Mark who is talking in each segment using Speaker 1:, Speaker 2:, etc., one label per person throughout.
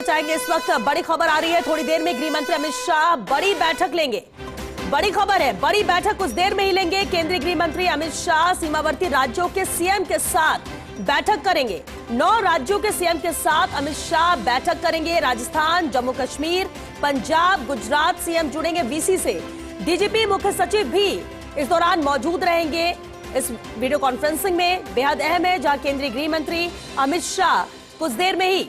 Speaker 1: चाहेंगे। इस वक्त बड़ी खबर आ रही है, थोड़ी देर में गृह मंत्री अमित शाह बड़ी बैठक लेंगे। बड़ी खबर है, बड़ी बैठक कुछ देर में ही लेंगे। केंद्रीय गृह मंत्री अमित शाह सीमावर्ती राज्यों के सीएम के साथ बैठक करेंगे। 9 राज्यों के सीएम के साथ अमित शाह बैठक करेंगे। राजस्थान, जम्मू कश्मीर, पंजाब, गुजरात सीएम जुड़ेंगे वीसी से। डीजीपी, मुख्य सचिव भी इस दौरान मौजूद रहेंगे। इस वीडियो कॉन्फ्रेंसिंग में बेहद अहम है, जहां केंद्रीय गृह मंत्री अमित शाह कुछ देर में ही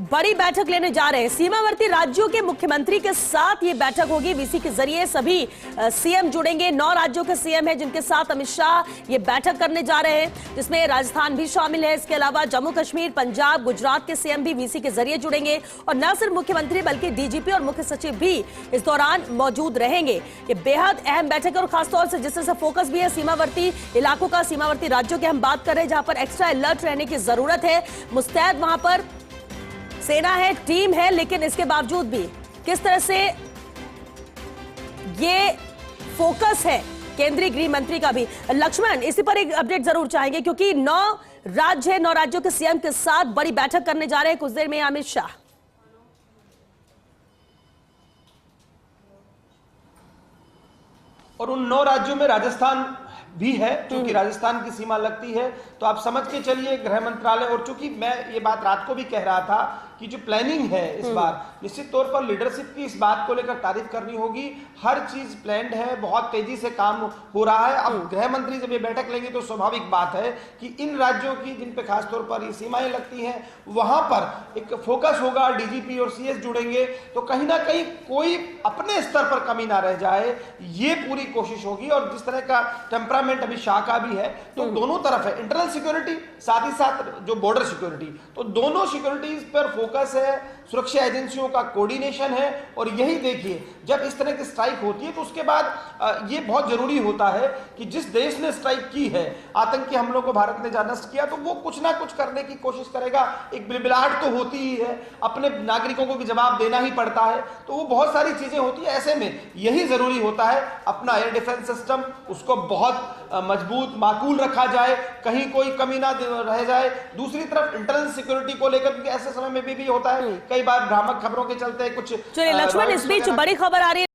Speaker 1: बड़ी बैठक लेने जा रहे हैं। सीमावर्ती राज्यों के मुख्यमंत्री के साथ ये बैठक होगी। वीसी के जरिए सभी सीएम जुड़ेंगे। 9 राज्यों के सीएम हैं जिनके साथ अमित शाह ये बैठक करने जा रहे हैं, जिसमें राजस्थान भी शामिल है। इसके अलावा जम्मू कश्मीर, पंजाब, गुजरात के सीएम भी वीसी के जरिए जुड़ेंगे। और न सिर्फ मुख्यमंत्री बल्कि डीजीपी और मुख्य सचिव भी इस दौरान मौजूद रहेंगे। ये बेहद अहम बैठक है और खासतौर से जिससे फोकस भी है सीमावर्ती इलाकों का, सीमावर्ती राज्यों की हम बात कर रहे हैं, जहां पर एक्स्ट्रा अलर्ट रहने की जरूरत है। मुस्तैद वहां पर सेना है, टीम है, लेकिन इसके बावजूद भी किस तरह से ये फोकस है केंद्रीय गृह मंत्री का भी। लक्ष्मण, इसी पर एक अपडेट जरूर चाहेंगे, क्योंकि 9 राज्य है, 9 राज्यों के सीएम के साथ बड़ी बैठक करने जा रहे हैं कुछ देर में अमित शाह।
Speaker 2: और उन 9 राज्यों में राजस्थान भी है, क्योंकि राजस्थान की सीमा लगती है। तो आप समझ के चलिए गृह मंत्रालय, और चूंकि मैं ये बात रात को भी कह रहा था कि जो प्लानिंग है इस बार, निश्चित तौर पर लीडरशिप की इस बात को लेकर तारीफ करनी होगी। हर चीज प्लान्ड है, बहुत तेजी से काम हो रहा है। अब गृह मंत्री जब ये बैठक लेंगे तो स्वाभाविक बात है कि इन राज्यों की जिन पे खासतौर पर ये सीमाएं लगती हैं, वहां पर एक फोकस होगा। डीजीपी और सीएस जुड़ेंगे, तो कहीं ना कहीं कोई अपने स्तर पर कमी ना रह जाए, ये पूरी कोशिश होगी। और जिस तरह का टेम्परामेंट अमित शाह का भी है, तो दोनों तरफ है, इंटरनल सिक्योरिटी साथ ही साथ जो बॉर्डर सिक्योरिटी, तो दोनों सिक्योरिटीज पर फोकस है। सुरक्षा एजेंसियों का कोऑर्डिनेशन है। और यही देखिए, जब इस तरह की स्ट्राइक होती है तो उसके बाद ये बहुत जरूरी होता है कि जिस देश ने स्ट्राइक की है, आतंकी हमलों को भारत ने जहां नष्ट किया, तो वो कुछ ना कुछ करने की कोशिश करेगा। एक बिलबिलाहट तो होती ही है, अपने नागरिकों को भी जवाब देना ही पड़ता है, तो वो बहुत सारी चीजें होती है। ऐसे में यही जरूरी होता है अपना एयर डिफेंस सिस्टम, उसको बहुत मजबूत माकूल रखा जाए, कहीं कोई कमी ना रह जाए। दूसरी तरफ इंटरनल सिक्योरिटी को लेकर, क्योंकि ऐसे समय में भी होता है कई बार भ्रामक खबरों के चलते कुछ।
Speaker 1: चलिए लक्ष्मण, इस बीच बड़ी खबर आ रही है।